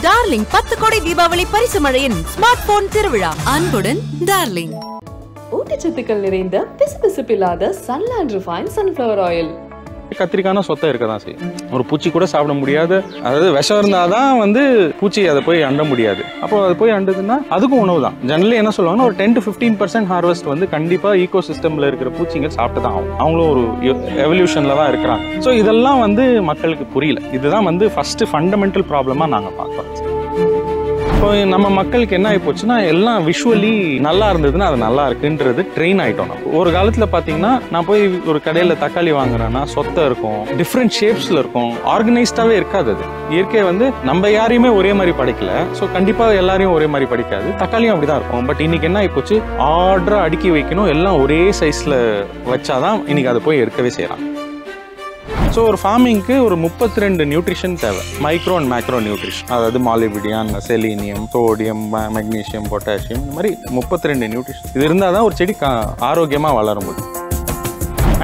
Darling 10 கோடி தீபாவளி பரிசு மழையின் ஸ்மார்ட் போன் திருவிழா. அன்புடன் டார்லிங். ஊட்டச்சத்துக்கள் நிறைந்த பிசுபிசுப்பில்லாத சன்லேண்ட் ரிஃபைன் சன்ஃப்ளவர் ஆயில். கத்திரிக்கான சொத்தை இருக்க தான் செய்யும். ஒரு பூச்சி கூட சாப்பிட முடியாத, அதாவது விஷம் இருந்தாதான் பூச்சி அதை போய் அண்ட முடியாது. அப்போ அது போய் அண்டுதுன்னா அதுக்கும் உணவு தான். ஜெனரலி என்ன சொல்லுவாங்கன்னா ஒரு 10 to 15% ஹார்வெஸ்ட் கண்டிப்பா ஈகோ சிஸ்டம்ல இருக்கிற பூச்சிங்க சாப்பிட்டு தான் ஆகும். அவங்களும் ஒரு எவல்யூஷன்ல தான் இருக்கிறாங்க. ஸோ இதெல்லாம் மக்களுக்கு புரியல. இதுதான் ஃபர்ஸ்ட் ஃபண்டமெண்டல் ப்ராப்ளமா நாங்க பார்க்கிறோம். இப்போ நம்ம மக்களுக்கு என்ன ஆகி போச்சுன்னா, எல்லாம் விஷுவலி நல்லா இருந்ததுன்னா அது நல்லா இருக்குன்றது ட்ரெயின் ஆகிட்டோம். நம்ம ஒரு காலத்தில் பார்த்தீங்கன்னா, நான் போய் ஒரு கடையில் தக்காளி வாங்குறேன்னா சொத்தை இருக்கும், டிஃப்ரெண்ட் ஷேப்ஸில் இருக்கும், ஆர்கனைஸ்டாகவே இருக்காது. அது இயற்கை நம்ம யாரையுமே ஒரே மாதிரி படிக்கல. ஸோ கண்டிப்பாக எல்லாரையும் ஒரே மாதிரி படிக்காது. தக்காளியும் அப்படி தான் இருக்கும். பட் இன்னைக்கு என்ன ஆகி போச்சு, ஆர்டராக அடுக்கி வைக்கணும், எல்லாம் ஒரே சைஸில் வச்சாதான் இன்னைக்கு அதை போய் எடுக்கவே செய்யலாம். ஸோ ஒரு ஃபார்மிங்க்கு ஒரு 32 நியூட்ரிஷன் தேவை. மைக்ரோ அண்ட் மேக்ரோ நியூட்ரிஷன், அதாவது மாலிபிடியான், செலீனியம், சோடியம், மெக்னீஷியம், பொட்டாசியம், இந்த மாதிரி 32 நியூட்ரிஷன். இது இருந்தால் தான் ஒரு செடி ஆரோக்கியமாக வளர முடியும்.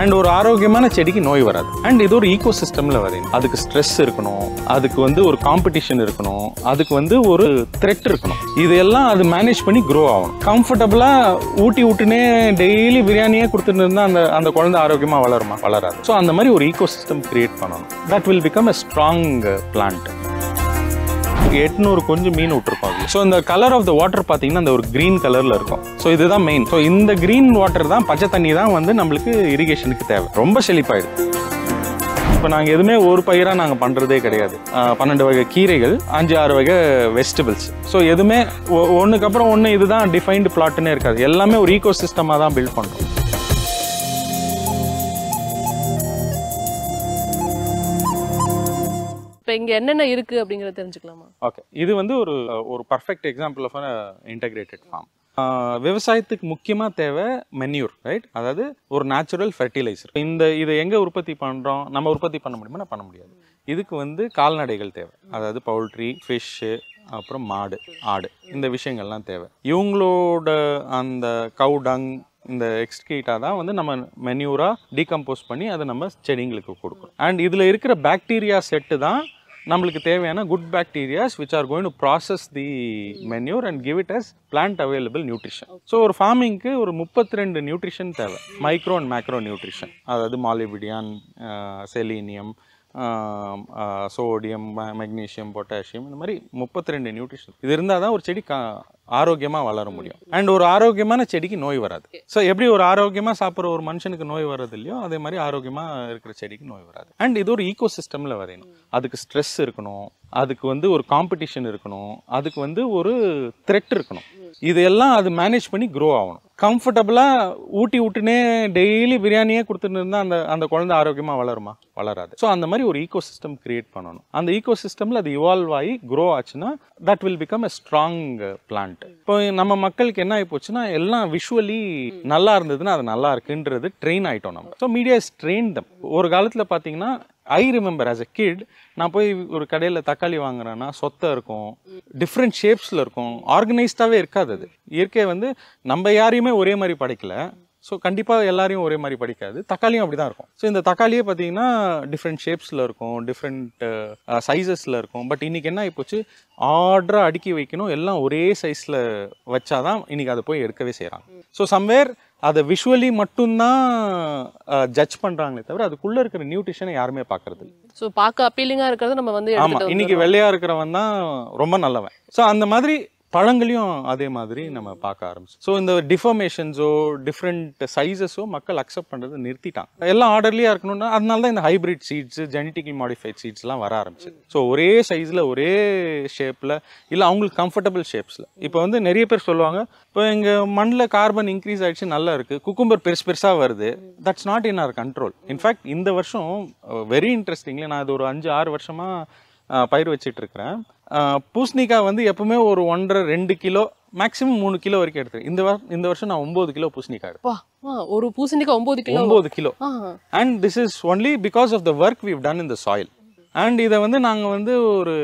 அண்ட் ஒரு ஆரோக்கியமான செடிக்கு நோய் வராது. அண்ட் இது ஒரு ஈகோ சிஸ்டம்ல வருது. அதுக்கு ஸ்ட்ரெஸ் இருக்கணும், அதுக்கு ஒரு காம்படிஷன் இருக்கணும், அதுக்கு ஒரு த்ரெட் இருக்கணும். இதெல்லாம் அது மேனேஜ் பண்ணி க்ரோ ஆகணும். கம்ஃபர்டபுளா ஊட்டினே டெய்லி பிரியாணியே கொடுத்துட்டு இருந்தா அந்த குழந்தை ஆரோக்கியமா வளருமா? வளராது. ஸோ அந்த மாதிரி ஒரு ஈகோ சிஸ்டம் கிரியேட் பண்ணணும். That will become a strong plant. 800 கொஞ்சம் மீன் விட்டுருக்கோம். ஸோ இந்த கலர் ஆஃப் த வாட்டர் பார்த்தீங்கன்னா அந்த ஒரு கிரீன் கலர்ல இருக்கும். ஸோ இதுதான் மெயின். ஸோ இந்த கிரீன் வாட்டர் தான், பச்சை தண்ணி தான் நம்மளுக்கு இரிகேஷனுக்கு தேவை. ரொம்ப செழிப்பாயிடுது. இப்போ நாங்கள் எதுவுமே ஒரு பயிராக நாங்கள் பண்ணுறதே கிடையாது. 12 வகை கீரைகள், 5-6 வகை வெஜிடபிள்ஸ். ஸோ எதுவுமே ஒன்றுக்கு அப்புறம் ஒன்று இதுதான் டிஃபைன்டு பிளாட்னே இருக்காது. எல்லாமே ஒரு ஈகோ சிஸ்டமாக தான் பில்ட் பண்ணுறோம். இங்க என்னென்ன இருக்கு அப்படிங்கறத தெரிஞ்சுக்கலாமா? ஓகே, இது ஒரு perfect example of integrated farm. விவசாயத்துக்கு முக்கியமா தேவை மென்யூர், ரைட்? அதாவது ஒரு நேச்சுரல் ஃபெர்டிலைசர். இதை எங்க உற்பத்தி பண்றோம்? நம்ம உற்பத்தி பண்ண முடியுமா? பண்ண முடியாது. இதுக்கு கால்நடைகள் தேவை. அதாவது பவுல்ட்ரி, ஃபிஷ்ஷு, அப்புறம் மாடு, ஆடு, இந்த விஷயங்கள்லாம் தேவை. இவங்களோட அந்த கவு டங், இந்த எக்ஸ்கிரீட்டா தான் நம்ம மென்யூரா டீகம்போஸ் பண்ணி அதை நம்ம செடிங்களுக்கு கொடுக்குறோம். அண்ட் இதுல இருக்கிற பாக்டீரியா செட்டு தான் நம்மளுக்கு தேவையான good bacterias which are going to process the manure and give it as plant available nutrition. So ஒரு ஃபார்மிங்க்கு ஒரு 32 நியூட்ரிஷன் தேவை. மைக்ரோ அண்ட் மேக்ரோ நியூட்ரிஷன், அதாவது மாலிபிடியான், செலீனியம், சோடியம், மெக்னீஷியம், பொட்டாசியம், இந்த மாதிரி 32 நியூட்ரிஷன். இது இருந்தால் தான் ஒரு செடி ஆரோக்கியமாக வளர முடியும். அண்ட் ஒரு ஆரோக்கியமான செடிக்கு நோய் வராது. ஸோ எப்படி ஒரு ஆரோக்கியமாக சாப்பிட்ற ஒரு மனுஷனுக்கு நோய் வர்றது இல்லையோ, அதே மாதிரி ஆரோக்கியமாக இருக்கிற செடிக்கு நோய் வராது. அண்ட் இது ஒரு ஈகோ சிஸ்டமில் வரையணும். அதுக்கு ஸ்ட்ரெஸ் இருக்கணும், அதுக்கு ஒரு காம்படிஷன் இருக்கணும், அதுக்கு ஒரு த்ரெட் இருக்கணும். இதெல்லாம் அது மேனேஜ் பண்ணி க்ரோ ஆகணும். கம்ஃபர்டபுளா ஊட்டினே டெய்லி பிரியாணியே கொடுத்துட்டு இருந்தா அந்த குழந்தை ஆரோக்கியமா வளருமா? வளராது. ஸோ அந்த மாதிரி ஒரு ஈகோ சிஸ்டம் கிரியேட் பண்ணணும். அந்த ஈகோ சிஸ்டம்ல அது இவால்வ் ஆகி க்ரோ ஆச்சுன்னா that will become a strong plant. இப்போ நம்ம மக்களுக்கு என்ன ஆகி போச்சுன்னா, எல்லாம் விஷுவலி நல்லா இருந்ததுன்னா அது நல்லா இருக்குன்றது ட்ரெயின் ஆயிட்டோம் நம்ம. ஸோ மீடியா இஸ் ட்ரெயின் தம். ஒரு காலத்துல பாத்தீங்கன்னா, I remember as a kid, நான் போய் ஒரு கடையில் தக்காளி வாங்குறேன்னா சொத்தை இருக்கும், டிஃப்ரெண்ட் ஷேப்ஸில் இருக்கும், ஆர்கனைஸ்டாகவே இருக்காது. அது இயற்கை நம்ம யாரையுமே ஒரே மாதிரி படிக்கல. ஸோ கண்டிப்பாக எல்லாரையும் ஒரே மாதிரி படிக்காது. தக்காளியும் அப்படி தான் இருக்கும். ஸோ இந்த தக்காளியே பார்த்தீங்கன்னா டிஃப்ரெண்ட் ஷேப்ஸில் இருக்கும், டிஃப்ரெண்ட் சைஸஸில் இருக்கும். பட் இன்னைக்கு என்ன ஆகிப்போச்சு, ஆர்டராக அடுக்கி வைக்கணும், எல்லாம் ஒரே சைஸில் வச்சாதான் இன்னைக்கு அதை போய் எடுக்கவே செய்கிறாங்க. ஸோ சம்வேர் அதை விஷுவலி மட்டும்தான் ஜட்ஜ் பண்றாங்களே தவிர அதுக்குள்ள இருக்கிற நியூட்ரிஷனை யாருமே பாக்குறது இல்லை. ஸோ பார்க்க அப்பீலிங்கா இருக்கிறது நம்ம ஆமா, இன்னைக்கு வெள்ளையா இருக்கிறவன் தான் ரொம்ப நல்லவன். ஸோ அந்த மாதிரி பழங்களையும் அதே மாதிரி நம்ம பார்க்க ஆரம்பிச்சோம். ஸோ இந்த டிஃபர்மேஷன்ஸோ டிஃப்ரெண்ட் சைஸஸோ மக்கள் அக்செப்ட் பண்ணுறது நிறுத்திட்டாங்க. எல்லாம் ஆர்டர்லியாக இருக்கணும்னா அதனால தான் இந்த ஹைபிரிட் சீட்ஸ், ஜெனட்டிக்கலி மாடிஃபைட் சீட்ஸ்லாம் வர ஆரம்பிச்சது. ஸோ ஒரே சைஸில் ஒரே ஷேப்பில் இல்லை அவங்களுக்கு கம்ஃபர்டபுள் ஷேப்ஸில். இப்போ நிறைய பேர் சொல்லுவாங்க, இப்போ எங்கள் மண்ணில் கார்பன் இன்க்ரீஸ் ஆகிடுச்சு, நல்லா இருக்குது, குக்கும்பர் பெருசாக வருது. That's not in our control. In fact இந்த வருஷம் வெரி இன்ட்ரெஸ்டிங்லி, நான் இது ஒரு 5-6 வருஷமாக பயிர் வச்சிட்டு இருக்கிறேன். பூசணிக்காய் எப்பவுமே ஒரு 1.5-2 கிலோ, மேக்ஸிமம் 3 கிலோ வரைக்கும் எடுத்துருக்கேன். இந்த வருஷம் நான் 9 கிலோ பூசணிக்காய் எடுத்தேன். ஒரு பூசணிக்காய் 9 kilo. And this is only because of the work we've done in the soil. And இதை நாங்கள் ஒரு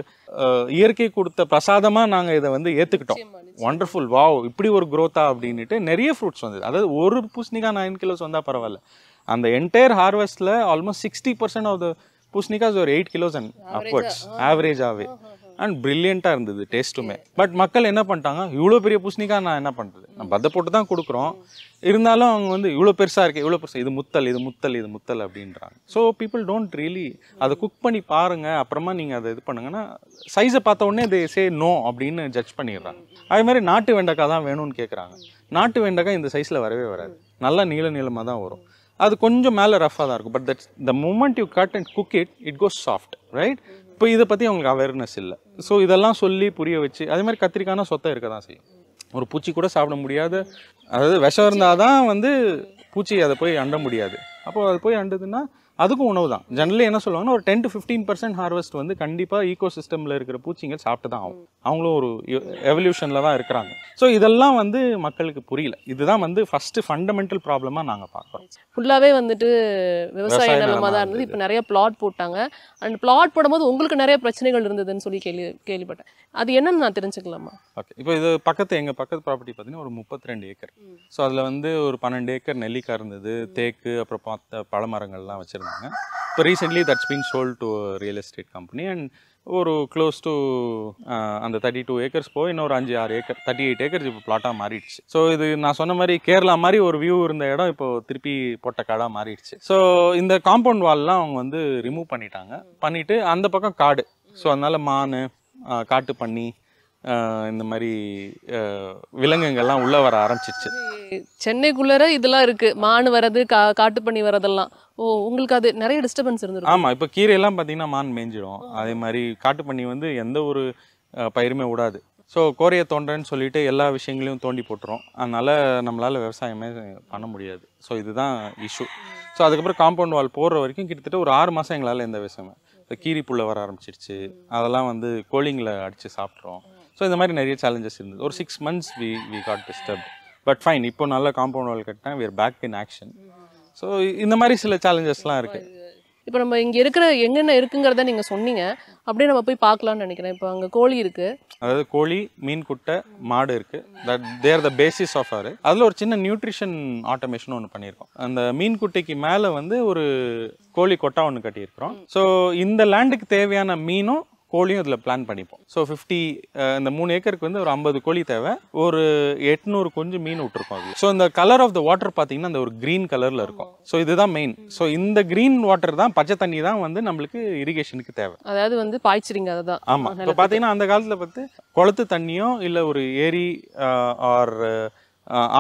இயற்கை கொடுத்த பிரசாதமா நாங்கள் இதை ஏற்றுக்கிட்டோம். ஒண்டர்ஃபுல், வாவ், இப்படி ஒரு க்ரோத்தா அப்படின்ட்டு நிறைய ஃப்ரூட்ஸ் வந்தது. அதாவது ஒரு பூசணிக்காய் 9 கிலோஸ் வந்தால் பரவாயில்ல. அந்த என்டையர் ஹார்வெஸ்ட்ல ஆல்மோஸ்ட் 60% ஆஃப் த பூசணிக்காய் ஒரு 8 கிலோஸ் அண்ட் அப்வர்ட்ஸ் ஆவரேஜாகவே. அண்ட் பிரில்லியண்ட்டாக இருந்தது டேஸ்ட்டுமே. பட் மக்கள் என்ன பண்ணிட்டாங்க, இவ்வளோ பெரிய பூசணிக்காய் நான் என்ன பண்ணுறது, நான் பத்தை போட்டு தான் கொடுக்குறோம், இருந்தாலும் அவங்க வந்து இவ்வளோ பெருசாக இருக்குது, இவ்வளோ பெருசாக, இது முத்தல் இது முத்தல் இது முத்தல் அப்படின்றாங்க. ஸோ பீப்புள் டோன்ட் ரியலி அதை குக் பண்ணி பாருங்கள், அப்புறமா நீங்கள் அதை இது பண்ணுங்கன்னா சைஸை பார்த்த உடனே தே சே நோ அப்படின்னு ஜட்ஜ் பண்ணிடுறாங்க. அதே மாதிரி நாட்டு வெண்டைக்காய் தான் வேணும்னு கேட்குறாங்க. நாட்டு வெண்டைக்காய் இந்த சைஸில் வரவே வராது, நல்லா நீளமாக தான் வரும். அது கொஞ்சம் மேலே ரஃபாக தான் இருக்கும். But that's the moment you cut and cook it goes soft, right? இப்போ இதை பற்றி அவங்களுக்கு அவேர்னஸ் இல்லை. ஸோ இதெல்லாம் சொல்லி புரிய வச்சு, அதே மாதிரி கத்திரிக்காய்னா சொத்தை இருக்க தான் செய்யும். ஒரு பூச்சி கூட சாப்பிட முடியாத, அதாவது விஷம் இருந்தால் தான் வந்து பூச்சி அதை போய் அண்ட முடியாது. அப்போது அது போய் அண்டுதுன்னா அதுக்கும் உணவு தான். ஜெனரலி என்ன சொல்லுவாங்கன்னா ஒரு 10 to 15% ஹார்வெஸ்ட் வந்து கண்டிப்பாக ஈகோ சிஸ்டமில் இருக்கிற பூச்சிங்க சாப்பிட்டு தான் ஆகும். அவங்களும் ஒரு எவல்யூஷனில் தான் இருக்கிறாங்க. ஸோ இதெல்லாம் வந்து மக்களுக்கு புரியல. இதுதான் வந்து ஃபஸ்ட்டு ஃபண்டமெண்டல் ப்ராப்ளமாக நாங்கள் பார்க்குறோம். ஃபுல்லாகவே வந்துட்டு விவசாய நிலமாக தான் இருந்தது. இப்போ நிறைய பிளாட் போட்டாங்க. அண்ட் பிளாட் போடும்போது உங்களுக்கு நிறைய பிரச்சனைகள் இருந்ததுன்னு சொல்லி கேள்விப்பட்டேன். அது என்னன்னு நான் தெரிஞ்சுக்கலாமா? ஓகே, இப்போ இது எங்கள் பக்கத்து ப்ராப்பர்ட்டி பார்த்தீங்கன்னா ஒரு 32 ஏக்கர். ஸோ அதில் வந்து ஒரு 12 ஏக்கர் நெல்லிக்காய் இருந்தது, தேக்கு, அப்புறம் பல மரங்கள்லாம் வச்சுருந்தாங்க. இப்போ recently that's been sold to real estate company and ஒரு க்ளோஸ் டு அந்த 32 ஏக்கர்ஸ் போய் இன்னொரு 5-6 ஏக்கர் 38 ஏக்கர்ஸ் இப்போ பிளாட்டாக மாறிடுச்சு. ஸோ இது நான் சொன்ன மாதிரி கேரளா மாதிரி ஒரு வியூ இருந்த இடம் இப்போ திருப்பி போட்ட காடாக மாறிடுச்சு. ஸோ இந்த காம்பவுண்ட் வால்லாம் அவங்க வந்து ரிமூவ் பண்ணிவிட்டு அந்த பக்கம் காடு. ஸோ அதனால மான், காட்டு பன்னி, இந்த மாதிரி விலங்குகள்லாம் உள்ளே வர ஆரம்பிச்சிச்சு. சென்னைக்குள்ளே இதெல்லாம் இருக்குது, மான் வரது, காட்டு பண்ணி வரதெல்லாம். ஓ, உங்களுக்கு அது நிறைய டிஸ்டர்பன்ஸ் இருந்துருக்கு. ஆமாம், இப்போ கீரையெல்லாம் பார்த்தீங்கன்னா மான் மேய்ஞ்சிடும். அதே மாதிரி காட்டு பண்ணி வந்து எந்த ஒரு பயிருமே விடாது. ஸோ கோரையை தோன்றேன்னு சொல்லிட்டு எல்லா விஷயங்களையும் தோண்டி போட்டுரும். அதனால் நம்மளால் விவசாயமே பண்ண முடியாது. ஸோ இதுதான் இஷ்யூ. ஸோ அதுக்கப்புறம் காம்பவுண்ட் வால் போடுற வரைக்கும் கிட்டத்தட்ட ஒரு 6 மாதம் எங்களால் எந்த விஷயமே. இப்போ கீரி புல்லை வர ஆரம்பிச்சிருச்சு, அதெல்லாம் வந்து கோழிங்களை அடித்து சாப்பிட்றோம். ஸோ இந்த மாதிரி நிறைய சேலஞ்சஸ் இருந்தது. ஒரு 6 months we got disturbed. But fine, இப்போ நல்ல காம்பவுண்ட் வால் கட்டினா we are back in action. So இந்த மாதிரி சில சேலஞ்சஸ்லாம் இருக்குது. இப்போ நம்ம இங்கே இருக்கிற எங்கென்ன இருக்குங்கிறத நீங்கள் சொன்னீங்க, அப்படியே நம்ம போய் பார்க்கலான்னு நினைக்கிறேன். இப்போ அங்கே கோழி இருக்குது, அதாவது கோழி, மீன் குட்டை, மாடு இருக்குது. That there the basis of our. அதில் ஒரு சின்ன நியூட்ரிஷன் ஆட்டோமேஷன் ஒன்று பண்ணியிருக்கோம். அந்த மீன் குட்டைக்கு மேலே வந்து ஒரு கோழி கொட்டா ஒன்று கட்டியிருக்கிறோம். ஸோ இந்த லேண்டுக்கு தேவையான மீனும் கோழியும் இதில் பிளான் பண்ணிப்போம். ஸோ 50 இந்த 3 ஏக்கருக்கு வந்து ஒரு 50 கோழி தேவை, ஒரு 800 கொஞ்சம் மீன் விட்டுருக்கோம் அது. ஸோ இந்த கலர் ஆஃப் த வாட்டர் பார்த்தீங்கன்னா அந்த ஒரு க்ரீன் கலரில் இருக்கும். ஸோ இதுதான் மெயின். ஸோ இந்த க்ரீன் வாட்டர் தான், பச்சை தண்ணி தான் வந்து நம்மளுக்கு இரிகேஷனுக்கு தேவை. அதாவது வந்து பாய்ச்சிரிங்க அதுதான். ஆமாம், இப்போ பார்த்தீங்கன்னா அந்த காலத்தில் பார்த்து குளத்து தண்ணியோ இல்லை ஒரு ஏரி ஆர்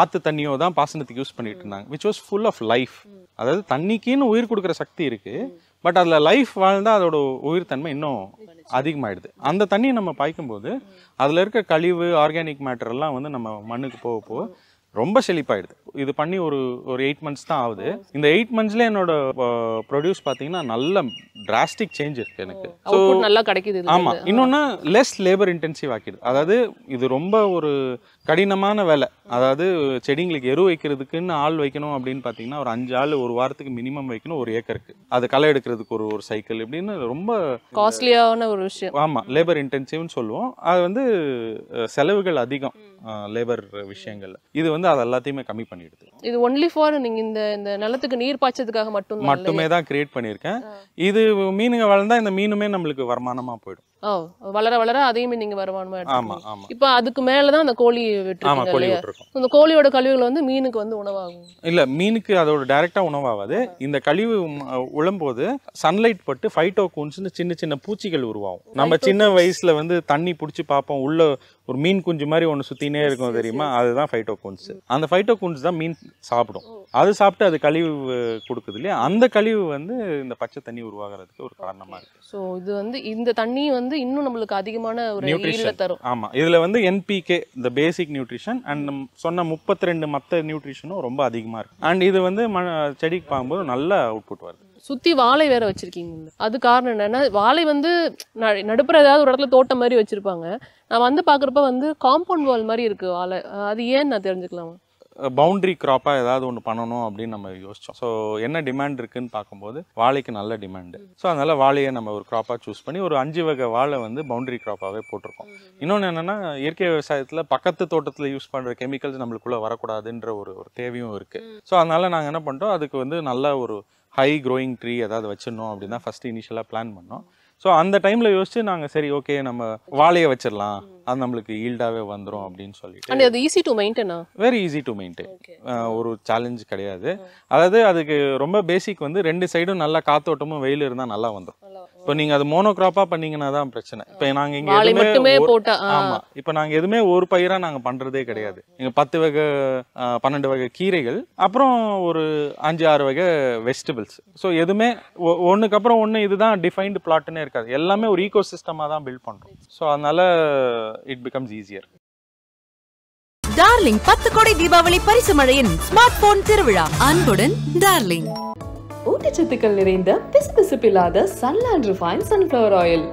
ஆற்று தண்ணியோ தான் பாசனத்துக்கு யூஸ் பண்ணிட்டு இருந்தாங்க. Which was full of life. அதாவது தண்ணிக்குன்னு உயிர் கொடுக்குற சக்தி இருக்குது. பட் அதில் லைஃப் வாழ்ந்தால் அதோட உயிர் தன்மை இன்னும் அதிகமாகிடுது. அந்த தண்ணியை நம்ம பாய்க்கும்போது அதில் இருக்க கழிவு, ஆர்கானிக் மேட்டர் எல்லாம் வந்து நம்ம மண்ணுக்கு போக ரொம்ப செழிப்பாயிடுது. இது பண்ணி ஒரு 8 months தான் ஆகுது. இந்த 8 monthsல என்னோட ப்ரொடியூஸ் பார்த்தீங்கன்னா நல்ல டிராஸ்டிக் சேஞ்ச் இருக்கு எனக்கு. ஸோ நல்லா கிடைக்குது. ஆமாம், இன்னொன்று லெஸ் லேபர் இன்டென்சிவ் ஆக்கிடுது. அதாவது இது ரொம்ப ஒரு கடினமான வேலை. அதாவது செடிங்களுக்கு எரு வைக்கிறதுக்குன்னு ஆள் வைக்கணும் அப்படின்னு பார்த்தீங்கன்னா ஒரு 5 ஆள் ஒரு வாரத்துக்கு மினிமம் வைக்கணும் ஒரு ஏக்கருக்கு. அது களை எடுக்கிறதுக்கு ஒரு சைக்கிள் இப்படின்னு ரொம்ப காஸ்ட்லியான ஒரு விஷயம். ஆமாம், லேபர் இன்டென்சிவ்னு சொல்லுவோம். அது வந்து செலவுகள் அதிகம் லேபர் விஷயங்கள். இது வந்து அது எல்லாத்தையுமே கம்மி பண்ணிடுது. இது ஒன்லி ஃபார் நீங்கள் இந்த நிலத்துக்கு நீர் பாய்ச்சதுக்காக மட்டுமே தான் கிரியேட் பண்ணியிருக்கேன். இது மீனுங்க வளர்ந்தா இந்த மீனுமே நம்மளுக்கு வருமானமாக போயிடும். வளர வளர அதையுமே நீங்க வருமானமா ஆமா ஆமா. இப்போ அதுக்கு மேலதான் அந்த கோழி விட்டுருக்கீங்க. அந்த கோழியோட கழிவுகள் வந்து மீனுக்கு வந்து உணவாகும். இல்ல, மீனுக்கு அதோட டைரக்டா உணவாகாது. இந்த கழிவு உழும்போது சன்லைட் பட்டு ஃபைட்டோகூன்ஸ்னு சின்ன சின்ன பூச்சிகள் உருவாகும். நம்ம சின்ன வயசுல வந்து தண்ணி பிடிச்சி பார்ப்போம், உள்ள ஒரு மீன் குஞ்சு மாதிரி ஒன்று சுத்தினே இருக்கும் தெரியுமா, அதுதான் ஃபைட்டோகூன்ஸ். அந்த ஃபைட்டோகூன்ஸ் தான் மீன் சாப்பிடும். அது சாப்பிட்டு அது கழிவு கொடுக்குது இல்லையா, அந்த கழிவு வந்து இந்த பச்சை தண்ணி உருவாகிறதுக்கு ஒரு காரணமா இருக்கு. ஸோ இது வந்து இந்த தண்ணி வந்து இன்னும் நம்மளுக்கு அதிகமான ஒரு நியூட்ரிஷன் தரும். ஆமா, இதுல வந்து NPK இந்த பேசிக் நியூட்ரிஷன் அண்ட் சொன்ன 32 மற்ற நியூட்ரிஷனும் ரொம்ப அதிகமா இருக்கு. அண்ட் இது வந்து செடிக்கு பார்க்கும்போது நல்ல அவுட்புட் வருது. சுத்தி வாழை வேற வச்சிருக்கீங்க. அது காரணம் என்னன்னா, வாழை வந்து நடுப்புற ஏதாவது ஒரு இடத்துல தோட்டம் மாதிரி வச்சிருப்பாங்க. நான் வந்து பாக்குறப்ப வந்து காம்பவுண்ட் வால் மாதிரி இருக்கு வாழை. அது ஏன்னு நான் தெரிஞ்சுக்கலாமா? பவுண்டரி கிராப்பாக ஏதாவது ஒன்று பண்ணணும் அப்படின்னு நம்ம யோசித்தோம். ஸோ என்ன டிமாண்ட் இருக்குன்னு பார்க்கும்போது வாழைக்கு நல்ல டிமாண்டு. ஸோ அதனால் வாழையை நம்ம ஒரு கிராப்பாக சூஸ் பண்ணி ஒரு 5 வகை வாழை வந்து பவுண்டரி கிராப்பாகவே போட்டிருக்கோம். இன்னொன்று என்னென்னா, இயற்கை விவசாயத்தில் பக்கத்து தோட்டத்தில் யூஸ் பண்ணுற கெமிக்கல்ஸ் நம்மளுக்குள்ளே வரக்கூடாதுன்ற ஒரு தேவையும் இருக்குது. ஸோ அதனால் நாங்கள் என்ன பண்ணிட்டோம், அதுக்கு வந்து நல்ல ஒரு ஹை க்ரோயிங் ட்ரீ ஏதாவது வச்சிடணும் அப்படின்னு தான் ஃபஸ்ட்டு இனிஷியலாக பிளான் பண்ணோம். ஸோ அந்த டைமில் யோசிச்சு நாங்கள் சரி ஓகே நம்ம வாழையை வச்சிடலாம், அது நம்மளுக்கு ஈல்டாகவே வந்துடும் அப்படின்னு சொல்லிட்டு. அண்ட் அது ஈஸி டு மெயின்டைனா? வெரி ஈஸி டு மெயின்டைன், ஒரு சேலஞ்ச் கிடையாது. அதாவது அதுக்கு ரொம்ப பேசிக் வந்து 2 சைடும் நல்லா காத்தோட்டமும் வெயில் இருந்தால் நல்லா வந்துடும். இப்போ நீங்கள் அது மோனோக்ராப்பாக பண்ணீங்கன்னா தான் பிரச்சனை. இப்போ நாங்கள் இங்கே எதுவுமே ஆமாம், இப்போ நாங்கள் எதுவுமே ஒரு பயிராக நாங்கள் பண்ணுறதே கிடையாது. இங்கே 10 வகை 12 வகை கீரைகள், அப்புறம் ஒரு 5-6 வகை வெஜிடபிள்ஸ். ஸோ எதுவுமே ஒன்றுக்கு அப்புறம் ஒன்று இதுதான் டிஃபைன்டு பிளாட்னே இருக்காது, எல்லாமே ஒரு ஈகோ சிஸ்டமாக தான் பில்ட் பண்ணுறோம். ஸோ அதனால it becomes easier. டார்லிங் 10 கோடி தீபாவளி பரிசு மழையின் ஸ்மார்ட் போன் திருவிழா. அன்புடன் டார்லிங். ஊட்டச்சத்துக்கள் நிறைந்த பிசுபிசுப்பில்லாத சன்லேண்ட் ரிஃபைன் சன்ஃப்ளவர் ஆயில்.